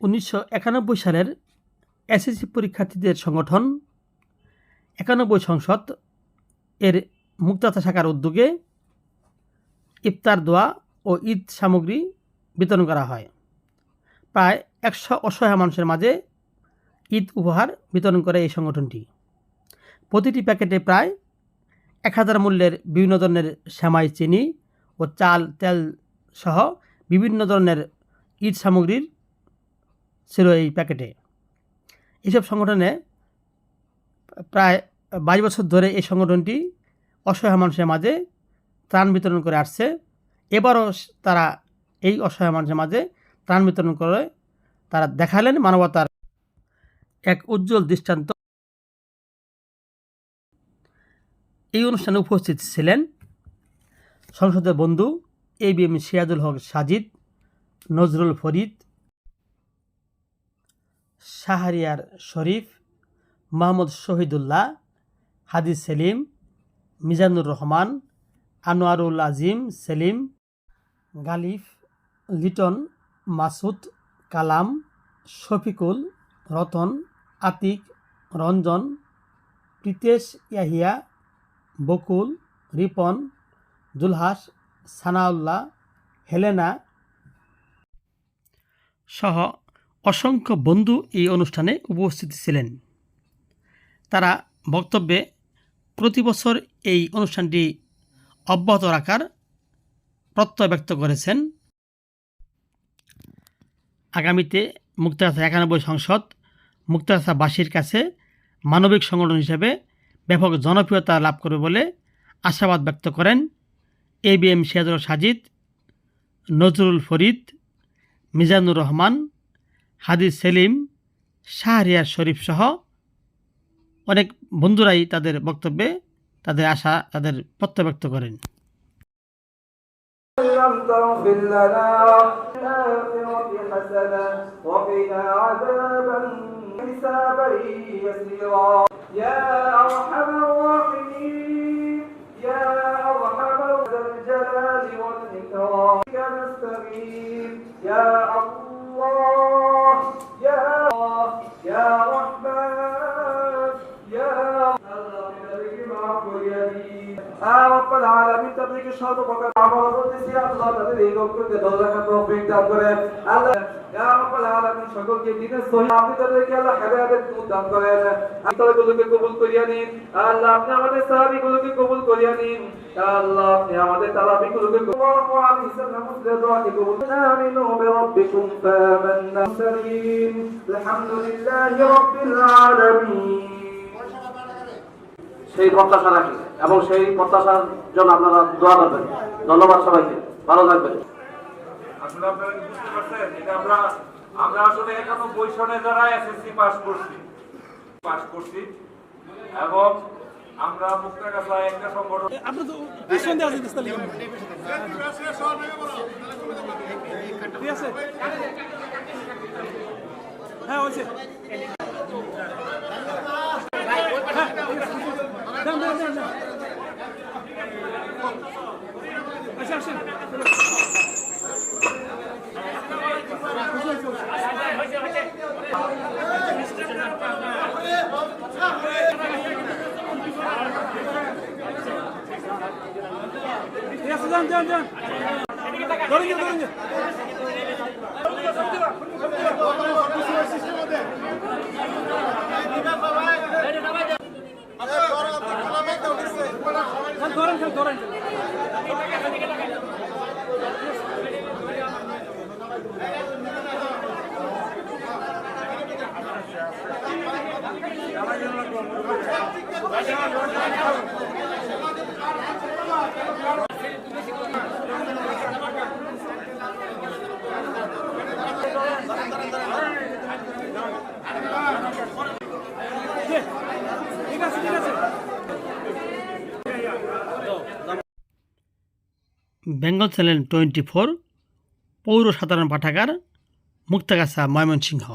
1991 সালের এসএসসি পরীক্ষার্থীদের সংগঠন 91 সংসদ এর মুক্তাগাছা শাখার উদ্যোগে ইফতার দোয়া ও ঈদ সামগ্রী বিতরণ করা হয়। প্রায় 100 অসহায় মানুষের মাঝে ঈদ উপহার বিতরণ করে এই সংগঠনটি। প্রতিটি প্যাকেটে প্রায় 1000 মূল্যের বিভিন্ন ধরনের সেমাই, চিনি ও চাল, তেল সহ বিভিন্ন ধরনের ঈদ সামগ্রীর ছিল এই প্যাকেটে। এইসব সংগঠনে প্রায় 22 বছর ধরে এই সংগঠনটি অসহায় মানুষের মাঝে ত্রাণ বিতরণ করে আসছে। এবারও তারা এই অসহায় মানুষের মাঝে ত্রাণ বিতরণ করে তারা দেখালেন মানবতার এক উজ্জ্বল দৃষ্টান্ত। এই অনুষ্ঠানে উপস্থিত ছিলেন সংসদের বন্ধু ABM সিরাজুল হক সাজিদ, নজরুল ফরিদ, শাহরিয়ার শরীফ, মোহাম্মদ শহীদুল্লাহ, হাদি সেলিম, মিজানুর রহমান, আনোয়ারুল আজিম সেলিম, গালিফ, লিটন, মাসুদ, কালাম, শফিকুল, রতন, আতিক, রঞ্জন, প্রিতেশ, ইয়াহিয়া, বকুল, রিপন, জুলহাস, সানাউল্লাহ, হেলেনা সহ অসংখ্য বন্ধু এই অনুষ্ঠানে উপস্থিত ছিলেন। তারা বক্তব্যে প্রতি বছর এই অনুষ্ঠানটি অব্যাহত রাখার প্রত্যয় ব্যক্ত করেছেন। আগামীতে মুক্তাগাছা 91 সংসদ মুক্তাগাছাবাসীর কাছে মানবিক সংগঠন হিসেবে ব্যাপক জনপ্রিয়তা লাভ করবে বলে আশাবাদ ব্যক্ত করেন ABM সিরাজুল হক সাজিদ, নজরুল ফরিদ, মিজানুর রহমান, হাদি সেলিম, শাহরিয়ার শরীফ সহ অনেক বন্ধুরাই তাদের বক্তব্যে তাদের আশা, তাদের প্রত্যয় ব্যক্ত করেন। رب العالمين تبارك شرطك عمل قدسي الله تبارك وكل ذلك توفيق تقبل الله يا رب العالمين সকলকে দিনের সহিহ আপনি তাদেরকে আল্লাহ হেদায়েত দান করেন। আল্লাহগুলোকে কবুল করিয়া নিন। আল্লাহ আপনি আমাদের সাহাবীগুলোকে কবুল করিয়া নিন। আল্লাহ আপনি আমাদের তালাবীগুলোকে কবুল আলাইহি সাল্লাম দোয়াকে কবুল আমিনু বিরাব্বিকুম ফামান্না সালিম আলহামদুলিল্লাহি রাব্বিল আলামিন। সেই প্রত্যাশা রাখি এবং সেই প্রত্যাশার জন্য আপনারা দোয়া করবেন। ধন্যবাদ সবাইকে, ভালো থাকবেন। আসলে আপনারা বুঝতে পারছেন, এটা আমরা আসলে 91 সনে যারা এসএসসি পাস করছি এবং আমরা মুক্তাগাছায় একটা সংগঠন আপনি তো পিছন দিয়ে আছেন তাহলে ঠিক আছে, হ্যাঁ হয়েছে, আচ্ছা আসেন যান ধরেন বেঙ্গল চ্যানেল 24 পৌর সাধারণ পাঠাগার, মুক্তাগাছা, ময়মনসিংহ।